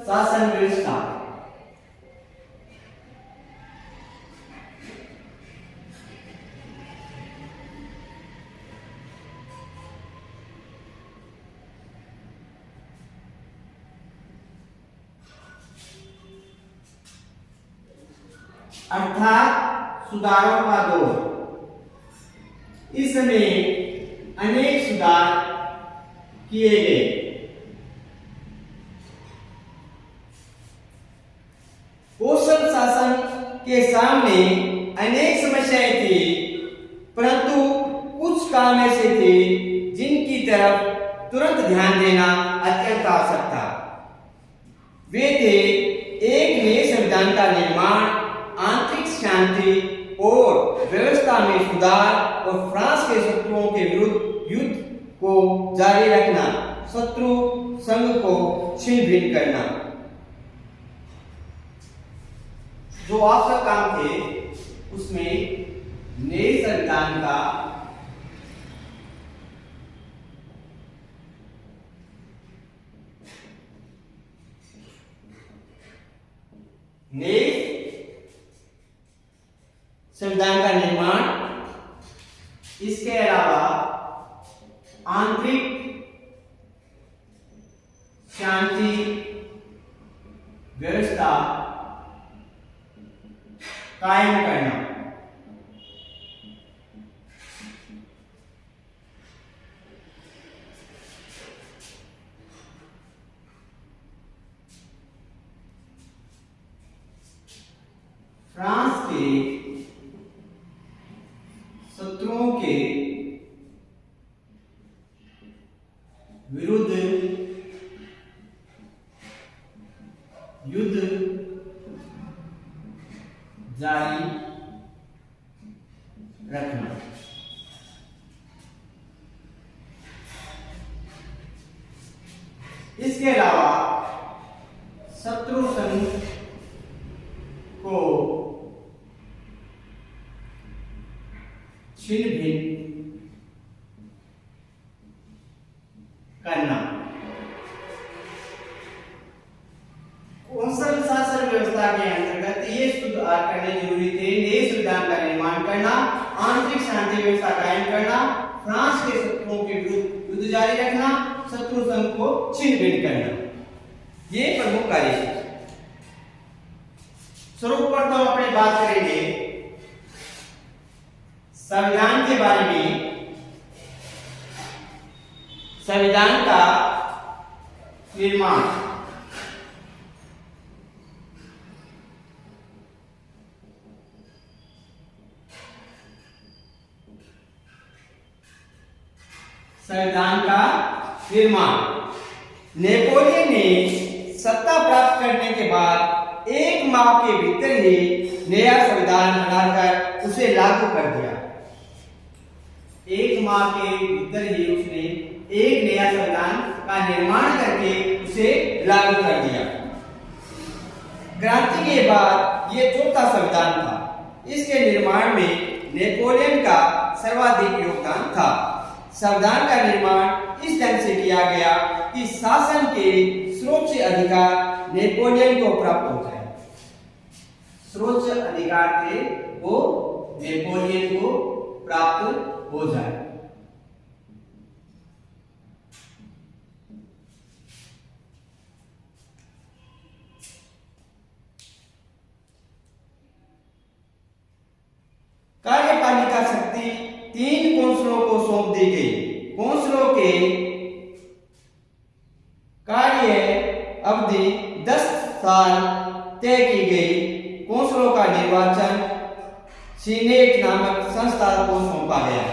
शासन व्यवस्था। अर्थात सुधारों का दौर। इसमें अनेक सुधार किए गए। कौशल शासन के सामने अनेक समस्याएं थी, परंतु कुछ काम ऐसे थे जिनकी तरफ तुरंत ध्यान देना अत्यंत आवश्यक था। वे थे एक नए संविधान का निर्माण, आंतरिक शांति और व्यवस्था में सुधार और फ्रांस के शत्रुओं के विरुद्ध युद्ध को जारी रखना, शत्रु संघ को छिन्न भिन्न करना। जो आवश्यक काम थे उसमें नए संविधान का निर्माण, इसके अलावा आंतरिक शांति व्यवस्था कायम करना। फ्रांस के शत्रुओं के विरुद्ध युद्ध जारी रखना। इसके अलावा शत्रु संघ को छिन्न भिन्न करना। कौशल शासन व्यवस्था के अंतर्गत ये सुधार करने जरूरी थे। नए संविधान का निर्माण करना, आंतरिक शांति व्यवस्था कायम करना, फ्रांस के शत्रुओं के विरुद्ध युद्ध जारी रखना, शत्रु संघ को छिन्न भिन्न करना। ये प्रमुख कार्य थे। सर्वप्रथम अपने बात करेंगे संविधान के बारे में। संविधान का निर्माण। संविधान का निर्माण नेपोलियन ने सत्ता प्राप्त करने के बाद 1 माह के भीतर ही नया संविधान बनाकर उसे लागू कर दिया। 1 माह के भीतर ही उसने एक नया संविधान का निर्माण करके उसे लागू कर दिया। क्रांति के बाद यह चौथा संविधान था। इसके निर्माण में नेपोलियन का सर्वाधिक योगदान था। संविधान का निर्माण इस ढंग से किया गया कि शासन के सर्वोच्च अधिकार नेपोलियन को प्राप्त हो जाए। सर्वोच्च अधिकार थे वो नेपोलियन को प्राप्त हो जाए। कार्यपालिका शक्ति 3 कौंसलों को सौंप दी गई। कौंसलों के कार्य अवधि 10 साल तय की गई। कौंसलों का निर्वाचन सीनेट नामक संस्था को सौंपा गया,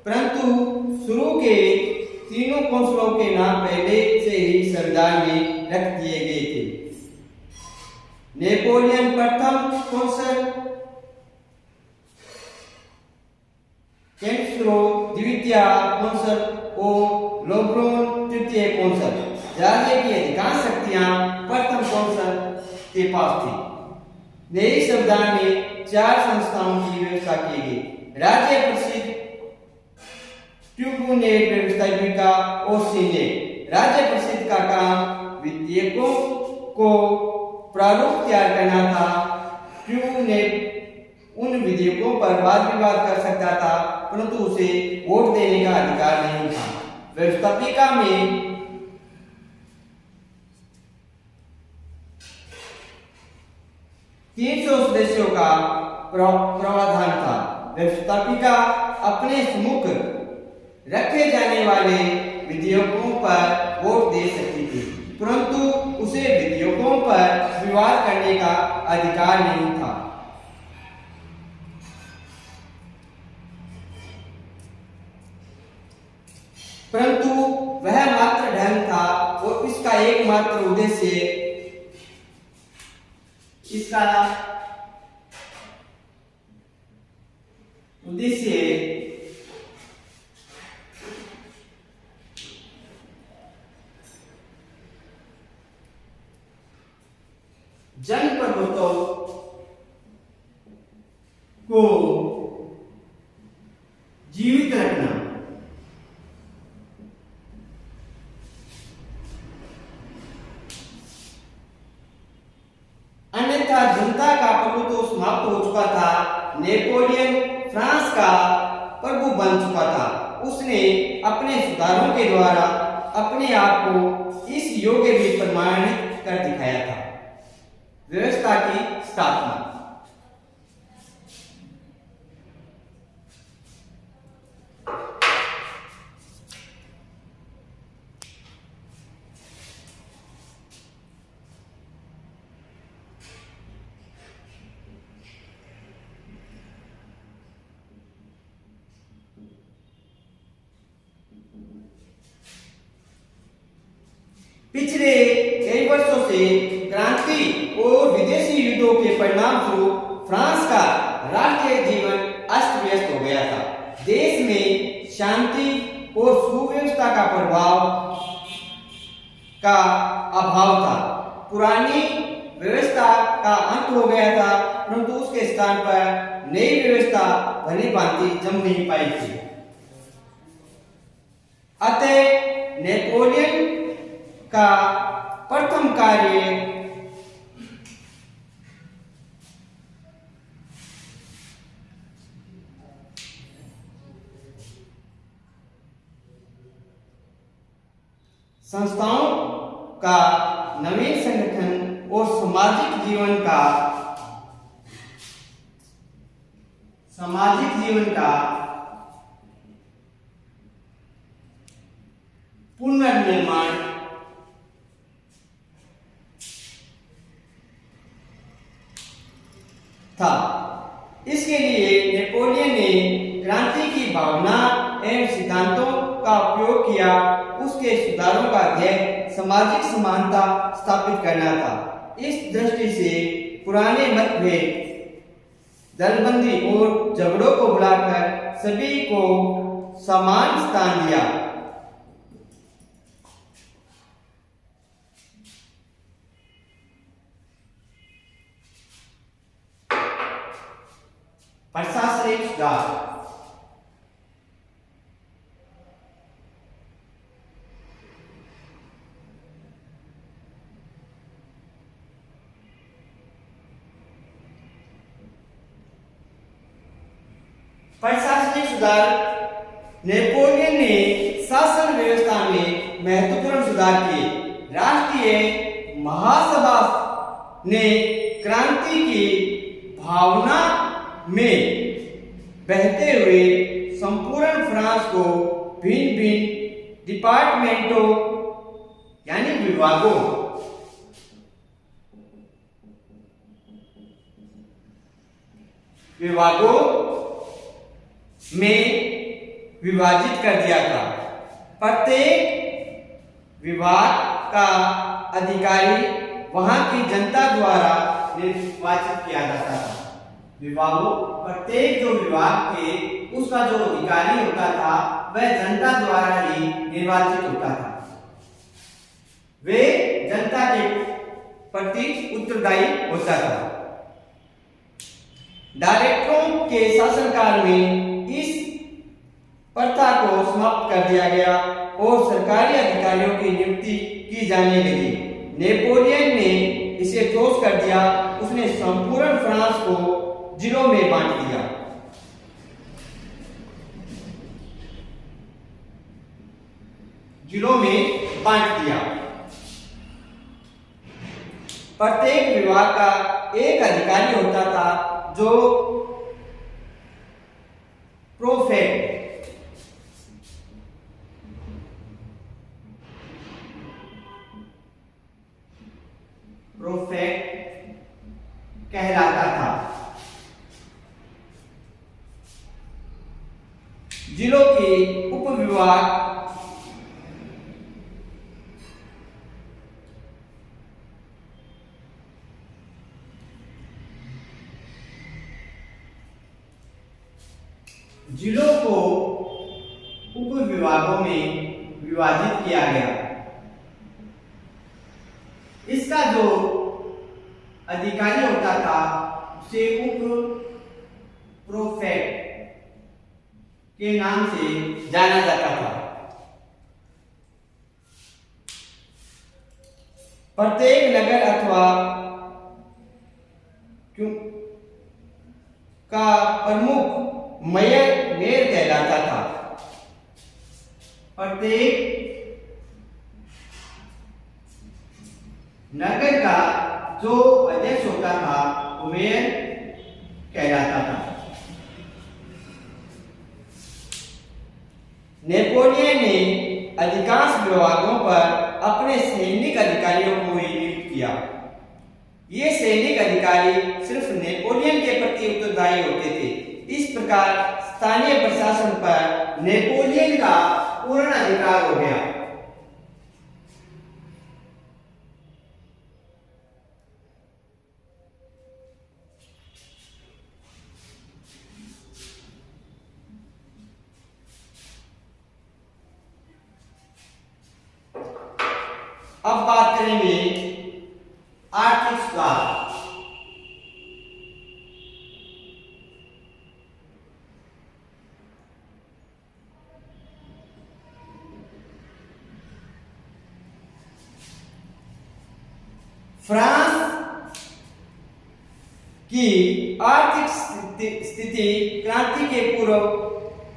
परंतु शुरू के तीनों कौंसलों के नाम पहले से ही संविधान में रख दिए गए थे। नेपोलियन प्रथम कौंसल, कैंसलो द्वितीय कौंसल और लोब्रोन तृतीय कौंसल। राज्य की अधिकांश शक्तियां प्रथम कौंसल के पास थी। नए संविधान में 4 संस्थाओं की व्यवस्था की गई। राज्य परिषद, ट्रिब्यूनेट व्यवस्थापिका और सीनेट। राज्य परिषद का काम विधेयकों को प्रारूप तैयार करना था। क्रू ने उन विधेयकों पर वाद विवाद कर सकता था, परंतु उसे वोट देने का अधिकार नहीं था। व्यवस्थापिका में 300 सदस्यों का प्रावधान था। व्यवस्थापिका अपने सम्मुख रखे जाने वाले विधेयकों पर वोट दे सकती थी, परंतु उसे विधेयकों पर विवाद करने का अधिकार नहीं था। परंतु वह मात्र ढंग था और इसका एकमात्र उद्देश्य जनप्रभुत्व को जीवित रखना। अन्यथा जनता का प्रभुत्व समाप्त हो चुका था। नेपोलियन फ्रांस का प्रभु बन चुका था। उसने अपने सुधारों के द्वारा अपने आप को इस योग्य भी प्रमाणित कर दिखाया था। व्यवस्था की स्थापना। पिछले कई वर्षों से क्रांति और विदेशी युद्धों के परिणाम स्वरूप फ्रांस का राष्ट्रीय जीवन अस्त व्यस्त हो गया था। देश में शांति और सुव्यवस्था का अभाव था। पुरानी व्यवस्था का अंत हो गया था, परंतु उसके स्थान पर नई व्यवस्था भली भांति जम नहीं पाई थी। अतः नेपोलियन का प्रथम कार्य संस्थाओं का नवीन संगठन और सामाजिक जीवन का पुनर्निर्माण था। इसके लिए नेपोलियन ने क्रांति की भावना एवं सिद्धांतों का उपयोग किया। उसके सुधारों का ध्येय सामाजिक समानता स्थापित करना था। इस दृष्टि से पुराने मतभेद, दलबंदी और झगड़ों को बुलाकर सभी को समान स्थान दिया। प्रशासनिक सुधार। प्रशासनिक सुधार। नेपोलियन ने शासन व्यवस्था में महत्वपूर्ण सुधार किए। राष्ट्रीय महासभा ने क्रांति की भावना में बहते हुए संपूर्ण फ्रांस को भिन्न भिन्न डिपार्टमेंटों यानी विभागों में विभाजित कर दिया था। प्रत्येक विभाग का अधिकारी वहां की जनता द्वारा निर्वाचित किया जाता था। प्रत्येक जो विभाग के उसका जो अधिकारी होता था वह जनता द्वारा ही निर्वाचित होता था। वे जनता के प्रति उत्तरदायी होता था। डायरेक्टरों के शासनकाल में इस प्रथा को समाप्त कर दिया गया और सरकारी अधिकारियों की नियुक्ति की जाने लगी। नेपोलियन ने इसे ठोस कर दिया। उसने संपूर्ण फ्रांस को जिलों में बांट दिया। जिलों में बांट दिया। प्रत्येक विभाग का एक अधिकारी होता था जो प्रोफेक्ट कहलाता था। जिलों के उपविभाग जिलों को उपविभागों में विभाजित किया गया। इसका जो अधिकारी होता था उसे उप प्रोफेक्ट के नाम से जाना जाता था। प्रत्येक नगर अथवा का प्रमुख मेयर कहलाता था। प्रत्येक नगर का जो अध्यक्ष होता था वो मेयर कहलाता था। नेपोलियन ने अधिकांश विभागों पर अपने सैनिक अधिकारियों को ही नियुक्त किया। ये सैनिक अधिकारी सिर्फ नेपोलियन के प्रति उत्तरदायी होते थे। इस प्रकार स्थानीय प्रशासन पर नेपोलियन का पूर्ण अधिकार हो गया। अब बात करेंगे आर्थिक सुधार। फ्रांस की आर्थिक स्थिति क्रांति के पूर्व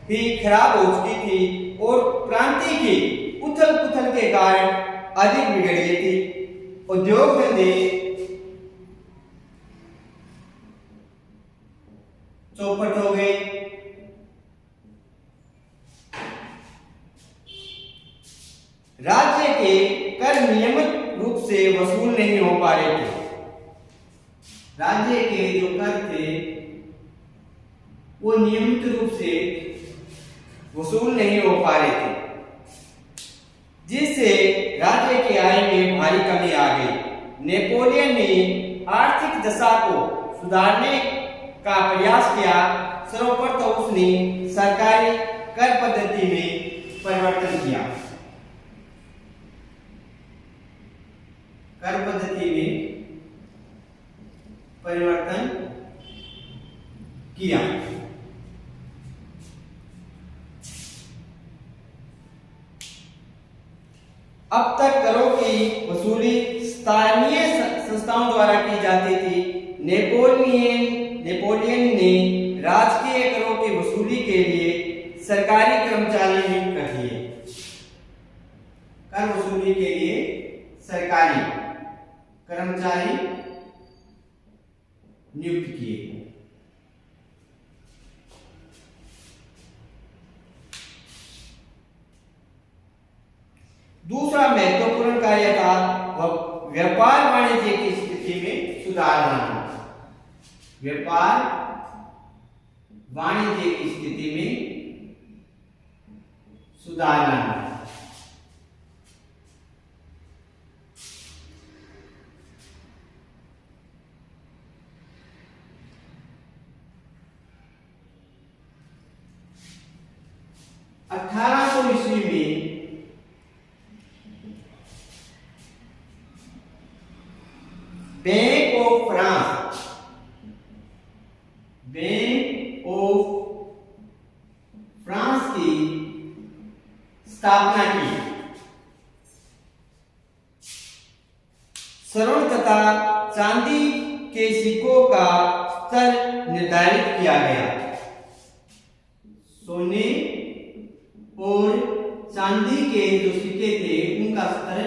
ही खराब हो चुकी थी और क्रांति की उथल पुथल के कारण अधिक बिगड़ गई थी। उद्योग धंधे चौपट हो गए। राज्य के कर नियमित रूप से वसूल नहीं हो पा रहे थे। राज्य के जो कर थे वो नियमित रूप से वसूल नहीं हो पा रहे थे, जिससे राज्य की आय में भारी कमी आ गई। नेपोलियन ने आर्थिक दशा को सुधारने का प्रयास किया। सर्वप्रथम उसने सरकारी कर पद्धति में परिवर्तन किया। कर पद्धति में परिवर्तन किया। अब तक करों की वसूली स्थानीय संस्थाओं द्वारा की जाती थी। नेपोलियन ने राजकीय करों की वसूली के लिए सरकारी कर्मचारी नियुक्त कर दिए। कर वसूली के लिए सरकारी कर्मचारी नियुक्त किए। दूसरा महत्वपूर्ण कार्य था वह व्यापार वाणिज्य की स्थिति में सुधार लाना। व्यापार वाणिज्य की स्थिति में सुधार लाना। ईस्वी में बैंक ऑफ फ्रांस की स्थापना की। स्वर्ण तथा चांदी के सिक्कों का स्तर निर्धारित किया गया। सोने और चांदी के जो सिक्के थे उनका स्तर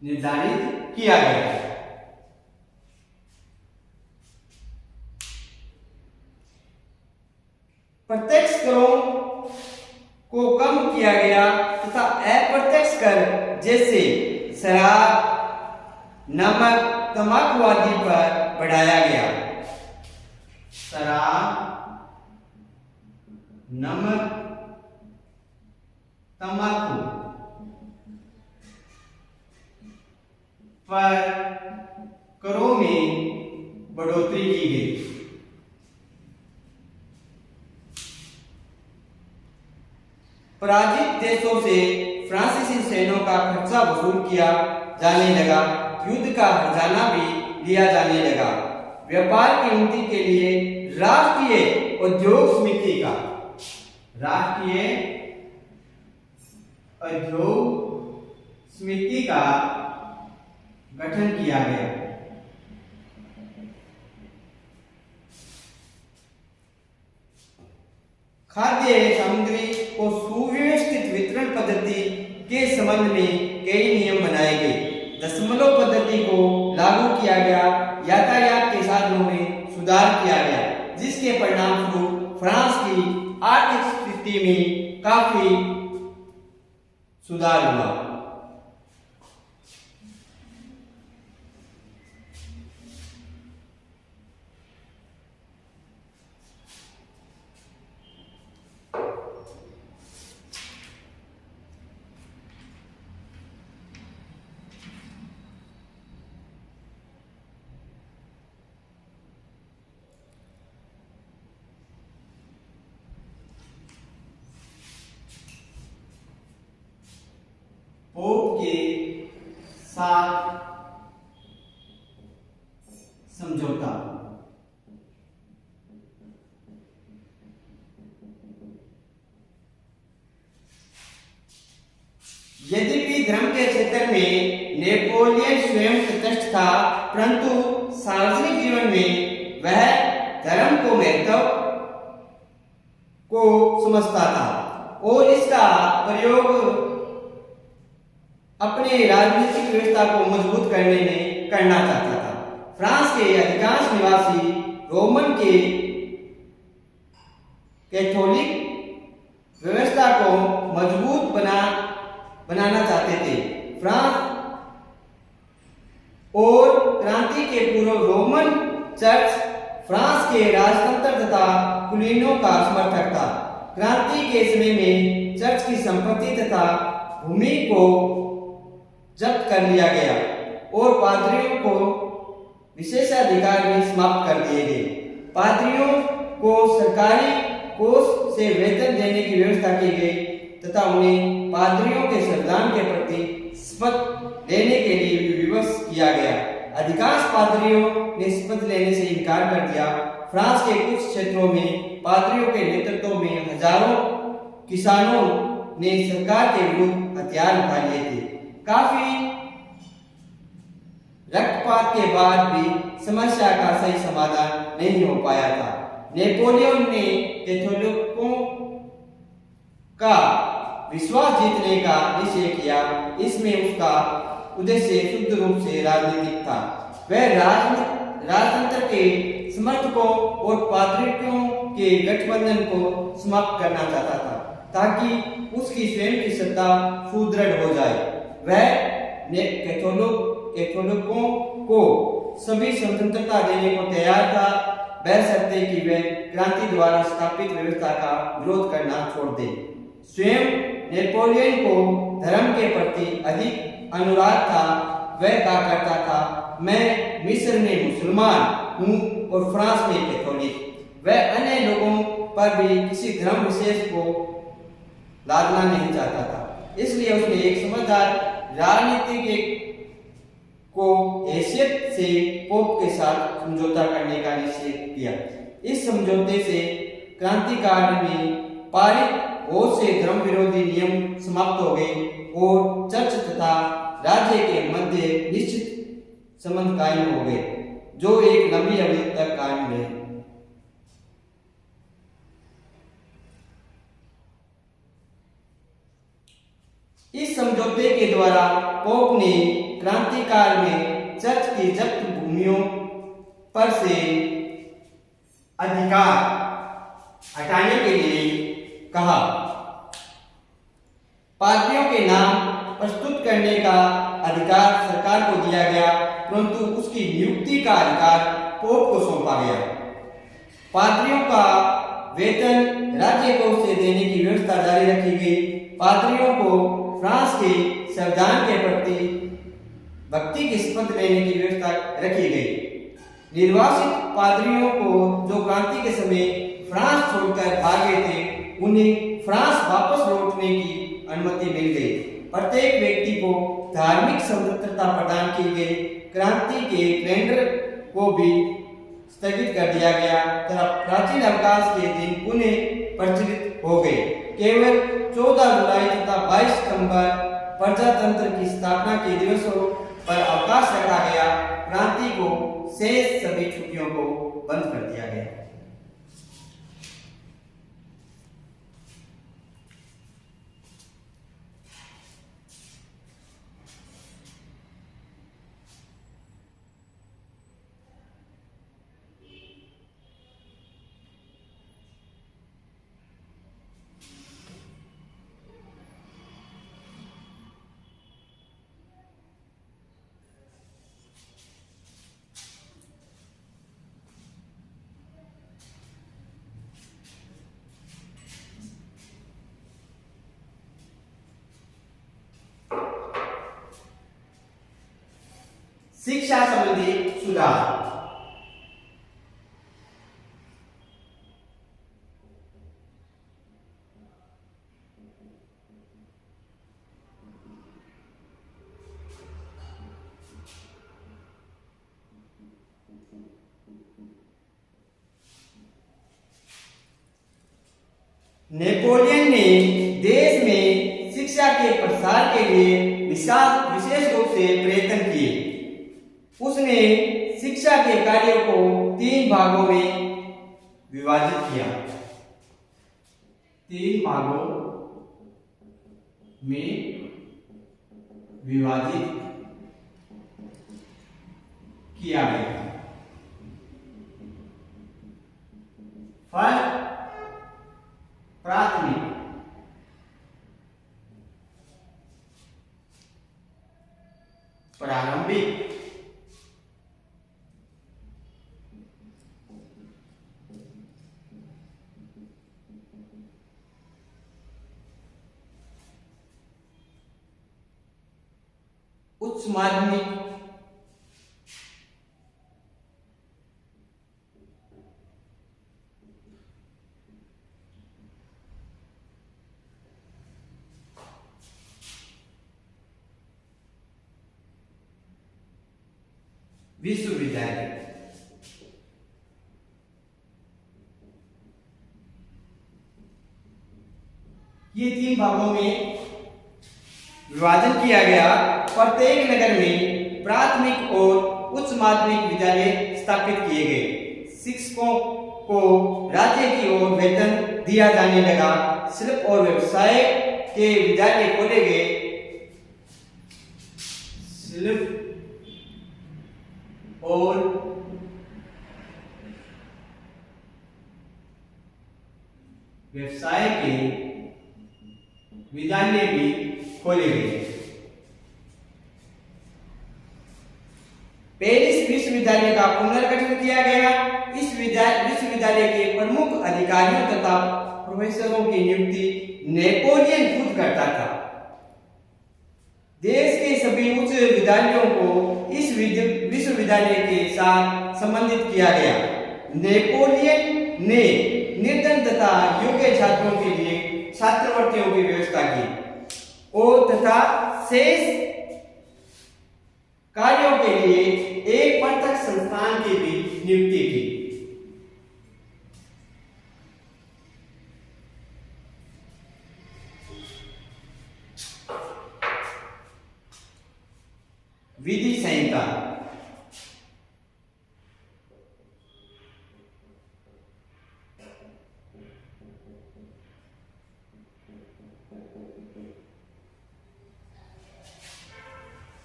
निर्धारित किया गया। प्रत्यक्ष करों को कम किया गया तथा अप्रत्यक्ष कर जैसे शराब, नमक, तंबाकू आदि पर बढ़ाया गया। शराब, नमक, तंबाकू पर करों में बढ़ोतरी की गई। पराजित देशों से फ्रांसीसी सैन्यों का खर्चा वसूल किया जाने लगा। युद्ध का खजाना भी लिया जाने लगा। व्यापार की उन्नति के लिए राष्ट्रीय उद्योग समिति का गठन किया गया। खाद्य सामग्री को सुव्यवस्थित वितरण पद्धति के संबंध में कई नियम बनाए गए। दशमलव पद्धति को लागू किया गया। यातायात के साधनों में सुधार किया गया, जिसके परिणाम स्वरूप फ्रांस की आर्थिक स्थिति में काफी सुधार हुआ। पोप के साथ समझौता। यद्यपि धर्म के क्षेत्र में नेपोलियन स्वयं तटस्थ था, परंतु सार्वजनिक जीवन में वह धर्म को महत्व को समझता था और इसका प्रयोग अपने राजनीतिक व्यवस्था को मजबूत करने में करना चाहता था। फ्रांस के अधिकांश निवासी रोमन के कैथोलिक व्यवस्था को मजबूत बनाना चाहते थे। फ्रांस और क्रांति के पूर्व रोमन चर्च फ्रांस के राजतंत्र तथा कुलीनों का समर्थक था। क्रांति के समय में चर्च की संपत्ति तथा भूमि को जब्त कर लिया गया और पादरियों को विशेषाधिकार भी समाप्त कर दिए गए। पादरियों को सरकारी कोष से वेतन देने की व्यवस्था की गई तथा उन्हें पादरियों के श्रद्धान के प्रति शपथ लेने के लिए भी विवश किया गया। अधिकांश पादरियों ने शपथ लेने से इनकार कर दिया। फ्रांस के कुछ क्षेत्रों में पादरियों के नेतृत्व में हजारों किसानों ने सरकार के विरुद्ध हथियार उठा लिए थे। काफी रक्तपात के बाद भी समस्या का सही समाधान नहीं हो पाया था। नेपोलियन ने कैथोलिकों का विश्वास जीतने का निश्चय किया। इसमें उसका उद्देश्य शुद्ध रूप से राजनीतिक था। वह राजतंत्र के समर्थकों और पादरियों के गठबंधन को समाप्त करना चाहता था ताकि उसकी स्वयं की सत्ता सुदृढ़ हो जाए। वह कैथोलिकों को सभी स्वतंत्रता देने को तैयार था, बशर्ते कि वे क्रांति द्वारा स्थापित व्यवस्था का विरोध करना छोड़ दे। स्वयं नेपोलियन को धर्म के प्रति अधिक अनुराग था। वह कहा करता था, मैं मिस्र में मुसलमान हूँ और फ्रांस में कैथोलिक। वह अन्य लोगों पर भी किसी धर्म विशेष को लादना नहीं चाहता था। इसलिए उसने एक समझदार राजनीतिक को हैसियत से पोप के साथ समझौता करने का निश्चय किया। इस समझौते से क्रांतिकाल में पारित बहुत से धर्म विरोधी नियम समाप्त हो गए और चर्च तथा राज्य के मध्य निश्चित संबंध कायम हो गए, जो एक लंबी अवधि तक कायम रहे। इस समझौते के द्वारा पोप ने क्रांति काल में चर्च की जब्त भूमियों पर से अधिकार हटाने के लिए कहा। पाद्रियों के नाम प्रस्तुत करने का अधिकार सरकार को दिया गया, परंतु उसकी नियुक्ति का अधिकार पोप को सौंपा गया। पाद्रियों का वेतन राज्य कोष से देने की व्यवस्था जारी रखी गई। पाद्रियों को फ्रांस के संविधान के प्रति भक्ति की शपथ लेने की व्यवस्था रखी गई। निर्वासित पाद्रियों को जो क्रांति के समय फ्रांस छोड़कर भाग गए थे, उन्हें फ्रांस वापस लौटने की अनुमति मिल गई। प्रत्येक व्यक्ति को धार्मिक स्वतंत्रता प्रदान की गई। क्रांति के कैलेंडर को भी स्थगित कर दिया गया तथा प्राचीन अवकाश के दिन पुनः प्रचलित हो गए। केवल 14 जुलाई तथा 22 सितंबर प्रजातंत्र की स्थापना के दिवसों पर अवकाश रखा गया। क्रांति को शेष सभी छुट्टियों को बंद कर दिया गया। शिक्षा संबंधी सुधार। नेपोलियन ने देश में शिक्षा के प्रसार के लिए विशेष रूप से प्रयत्न किए। उसने शिक्षा के कार्यों को 3 भागों में विभाजित किया। 3 भागों में विभाजित किया गया। फर्स्ट, प्राथमिक, प्रारंभिक, उच्च माध्यमिक, विश्वविद्यालय। ये 3 भागों में विभाजन किया गया। प्रत्येक नगर में प्राथमिक और उच्च माध्यमिक विद्यालय स्थापित किए गए। शिक्षकों को राज्य की ओर वेतन दिया जाने लगा। शिल्प और व्यवसाय के विद्यालय खोले गए। शिल्प और व्यवसाय के विद्यालय भी खोले गए। पेरिस विश्वविद्यालय का पुनर्गठन किया गया। इस विश्वविद्यालय के प्रमुख अधिकारियों तथा प्रोफेसरों की नियुक्ति नेपोलियन खुद करता था। देश के सभी उच्च विद्यालयों को इस विश्वविद्यालय के साथ संबंधित किया गया। नेपोलियन ने निर्धन तथा योग्य छात्रों के लिए छात्रवृत्तियों की व्यवस्था की और तथा शेष कार्यों के लिए एक पृथक संस्थान की भी नियुक्ति की। विधि संहिता।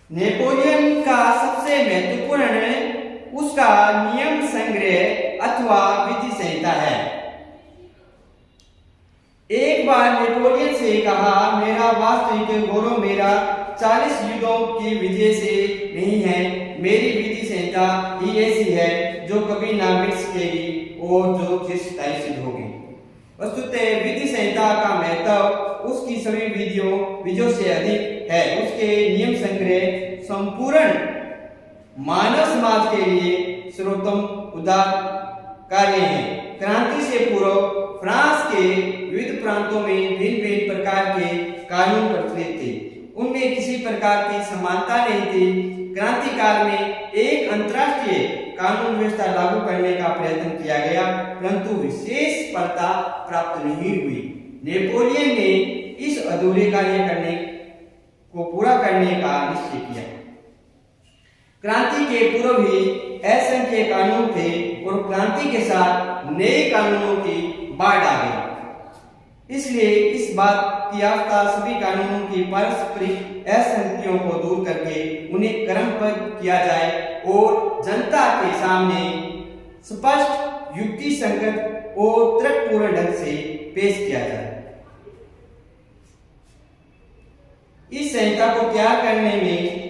नेपोलियन का सबसे महत्वपूर्ण उसका नियम संग्रह अथवा विधि संहिता है। एक बार नेपोलियन से कहा, मेरा वास्तविक गौरव मेरा 40 युद्धों की विजय से नहीं है, मेरी विधि संहिता ही ऐसी है जो कभी ना मिट सकेगी और जो चिरस्थायी सिद्ध होगी। वस्तुतः विधि संहिता का महत्व उसकी सभी विधियों से अधिक है। उसके नियम संग्रह संपूर्ण मानव समाज के लिए सर्वोत्तम उदार कार्य हैं। क्रांति से पूर्व फ्रांस के विविध प्रांतों में भिन्न भिन्न प्रकार के कानून प्रचलित थे। उनमें किसी प्रकार की समानता नहीं थी। क्रांति काल में एक अंतर्राष्ट्रीय कानून व्यवस्था लागू करने का प्रयत्न किया गया, परंतु विशेष सफलता प्राप्त नहीं हुई। नेपोलियन ने इस अधूरे कार्य को पूरा करने का निश्चय किया। क्रांति के पूर्व ही असंख्य कानून थे और क्रांति के साथ नए कानूनों की बाढ़ आ गई। इसलिए इस बात की आवश्यकता सभी कानूनों की पारस्परिक असंगतियों को दूर करके उन्हें क्रमबद्ध किया जाए और जनता के सामने स्पष्ट, युक्ति संगत और तर्कपूर्ण ढंग से पेश किया जाए। इस संहिता को तैयार करने में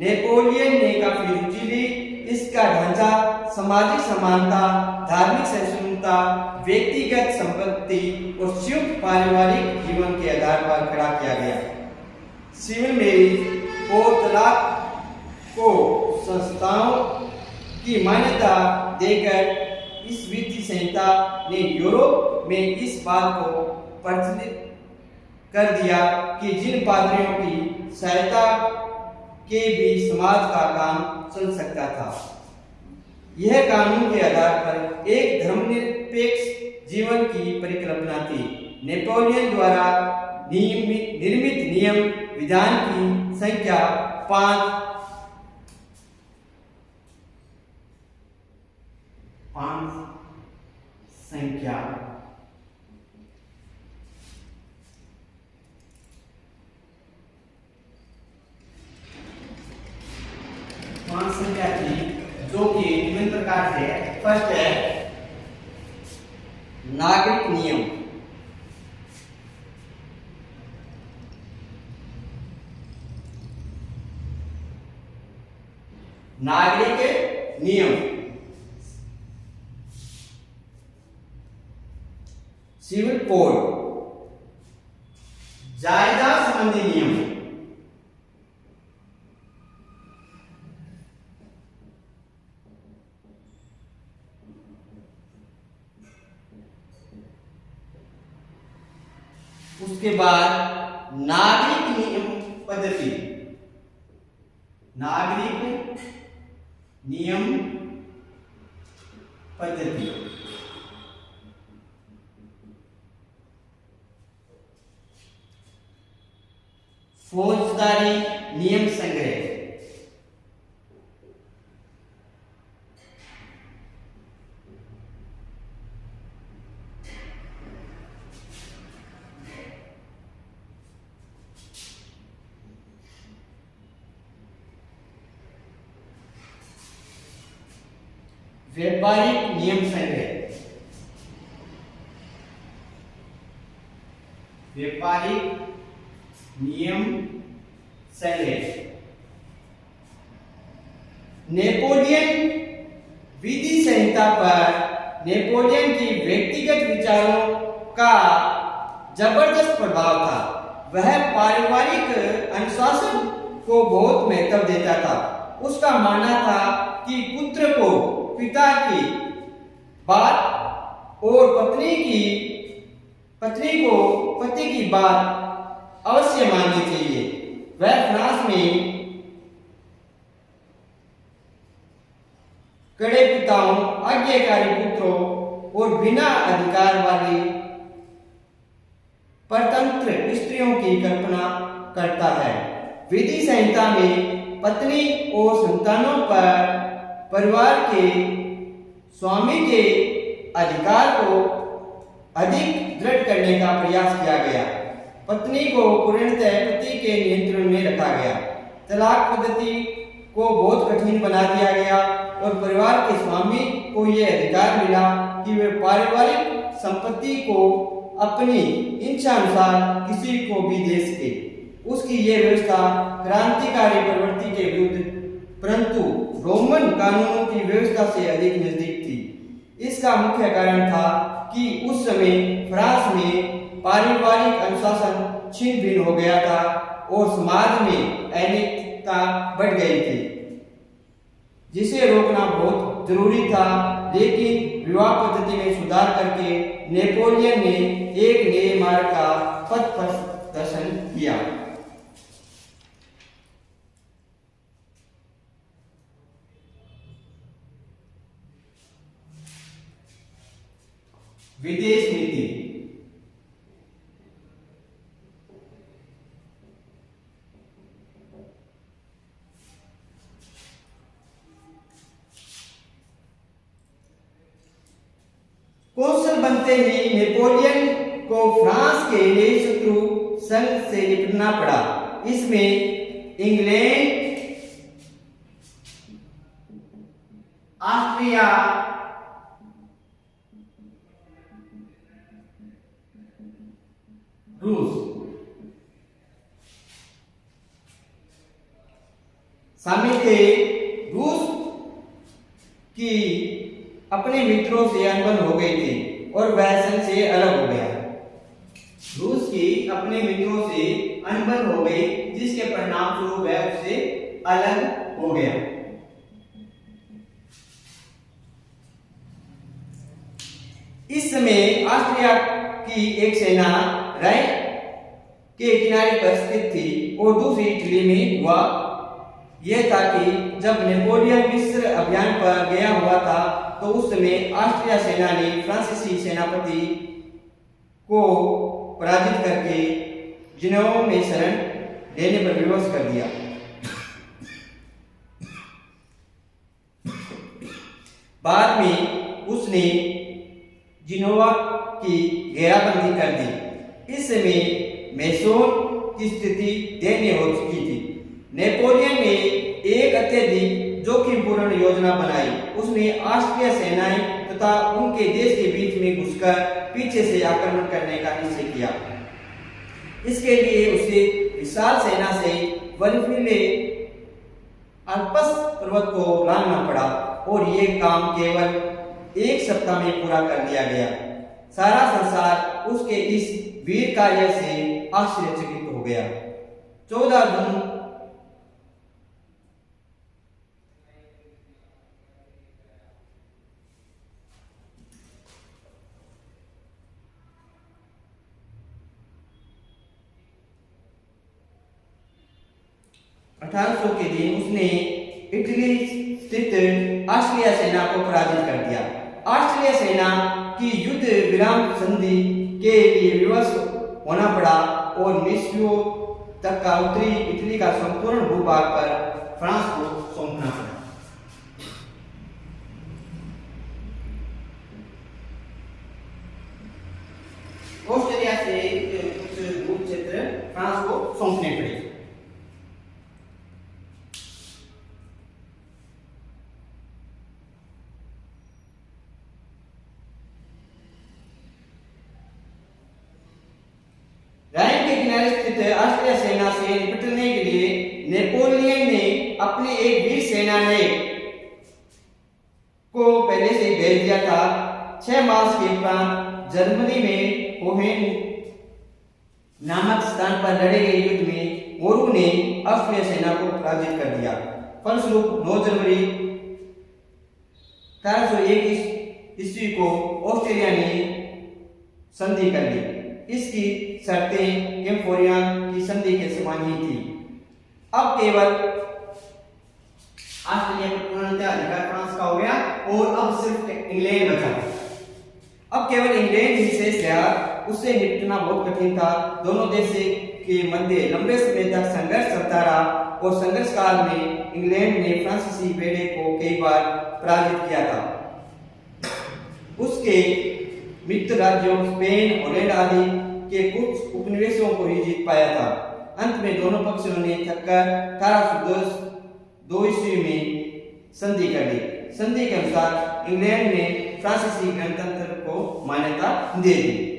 नेपोलियन ने काफी रुचि ली। इसका ढांचा सामाजिक समानता, धार्मिक सहिष्णुता, व्यक्तिगत संपत्ति और संयुक्त पारिवारिक जीवन के आधार पर खड़ा किया गया। सिविल मैरिज और तलाक को संस्थाओं की मान्यता देकर इस विधि संहिता ने यूरोप में इस बात को प्रचलित कर दिया कि जिन पादरियों की सहायता के भी समाज का काम चल सकता था। यह कानून के आधार पर एक धर्मनिरपेक्ष जीवन की परिकल्पना थी। नेपोलियन द्वारा निर्मित नियम विधान की संख्या 5 संख्या थी, जो कि निम्न प्रकार से फर्स्ट है नागरिक नियम। नागरिक नियम, सिविल कोड, जायदाद संबंधी नियम, उसके बाद नागरिक नियम पद्धति, नागरिक नियम पद्धति, फौजदारी नियम संग्रह, व्यापारिक नियम संग्रह, व्यापारिक नियम संग्रह। नेपोलियन विधि संहिता पर नेपोलियन की व्यक्तिगत विचारों का जबरदस्त प्रभाव था। वह पारिवारिक अनुशासन को बहुत महत्व देता था। उसका मानना था कि पुत्र को पिता की बात और पत्नी को पति की बात अवश्य माननी चाहिए। वह फ्रांस में कड़े पिताओं, आज्ञाकारी पुत्रों और बिना अधिकार वाली परतंत्र स्त्रियों की कल्पना करता है। विधि संहिता में पत्नी और संतानों पर परिवार के स्वामी के अधिकार को अधिक दृढ़ करने का प्रयास किया गया। पत्नी को पूर्णतः पति के नियंत्रण में रखा गया तलाक पद्धति को बहुत कठिन बना दिया गया और परिवार के स्वामी को यह अधिकार मिला कि वे पारिवारिक संपत्ति को अपनी इच्छा अनुसार किसी को भी दे सके। उसकी यह व्यवस्था क्रांतिकारी प्रवृत्ति के विरुद्ध परंतु रोमन कानूनों की व्यवस्था से अधिक नजदीक थी। इसका मुख्य कारण था कि उस समय फ्रांस में पारिवारिक अनुशासन छिन्न भिन्न हो गया था और समाज में अनैतिकता बढ़ गई थी, जिसे रोकना बहुत जरूरी था। लेकिन विवाह पद्धति में सुधार करके नेपोलियन ने एक नए मार्ग का पथ प्रदर्शन किया। विदेश नीति। कौशल बनते ही नेपोलियन को फ्रांस के नए शत्रु संघ से निपटना पड़ा। इसमें इंग्लैंड, ऑस्ट्रिया, रूस शामिल थे। रूस की अपने मित्रों से अनबन हो गई थी और वह संघ से अलग हो गया। रूस की अपने मित्रों से अनबन हो गई, जिसके परिणाम स्वरूप वह उससे अलग हो गया। इस समय ऑस्ट्रिया की एक सेना राइन के किनारे पर स्थित थी और दूसरी इटली में हुआ यह था कि जब नेपोलियन मिस्र अभियान पर गया हुआ था तो उस समय ऑस्ट्रिया सेना ने फ्रांसीसी सेनापति को पराजित करके जिनेवा में शरण लेने पर विवश कर दिया। बाद में उसने जिनेवा की घेराबंदी कर दी। इस समय मैसोन की स्थिति दयनीय हो चुकी थी। नेपोलियन ने एक अत्यधिक जोखिमपूर्ण योजना बनाई। उसने ऑस्ट्रिया सेनाएं तथा उनके देश के बीच में घुसकर पीछे से आक्रमण करने का निश्चय किया। इसके लिए उसे विशाल सेना से बर्फीले अल्प्स पर्वत को लांघना पड़ा और यह काम केवल एक सप्ताह में पूरा कर दिया गया। सारा संसार उसके इस वीर कार्य से आश्चर्यचकित हो गया। 14 जून 1800 के दिन उसने इटली स्थित ऑस्ट्रिया सेना को पराजित कर दिया। ऑस्ट्रिया सेना की युद्ध विराम संधि के लिए विवश होना पड़ा और मिस्यो तक का उत्तरी इटली का संपूर्ण भूभाग पर फ्रांस को सौंपना पड़ा। ऑस्ट्रिया से कुछ भू क्षेत्र फ्रांस को सौंपने पड़े। राइन के किनारे स्थित ऑस्ट्रिया सेना से निपटने के लिए नेपोलियन ने अपने एक वीर सेनानायक को पहले से भेज दिया था। 6 मास के उपरांत जर्मनी में होहेन नामक स्थान पर लड़े गए युद्ध में मोरू ने ऑस्ट्रिया सेना को पराजित कर दिया। फलस्वरूप 9 जनवरी 1801 ईस्वी को ऑस्ट्रेलिया ने संधि कर ली। इसकी शर्तें कैम्पोरियन की संधि के समान ही थी। अब केवल ऑस्ट्रेलिया का पूर्णतः अधिकार फ्रांस का हो गया और अब सिर्फ इंग्लैंड बचा। अब केवल इंग्लैंड ही शेष रहा। उससे निपटना बहुत कठिन था। दोनों देश के मध्य लंबे समय तक संघर्ष चलता रहा और संघर्ष काल में इंग्लैंड ने फ्रांसीसी बेड़े को कई बार पराजित किया था। उसके मित्र राज्यों स्पेन, हॉलैंड आदि के कुछ उपनिवेशों को ही जीत पाया था। अंत में दोनों पक्षों ने थककर 1802 ईस्वी में संधि कर दी। संधि के अनुसार इंग्लैंड ने फ्रांसीसी गणतंत्र को मान्यता दे दी।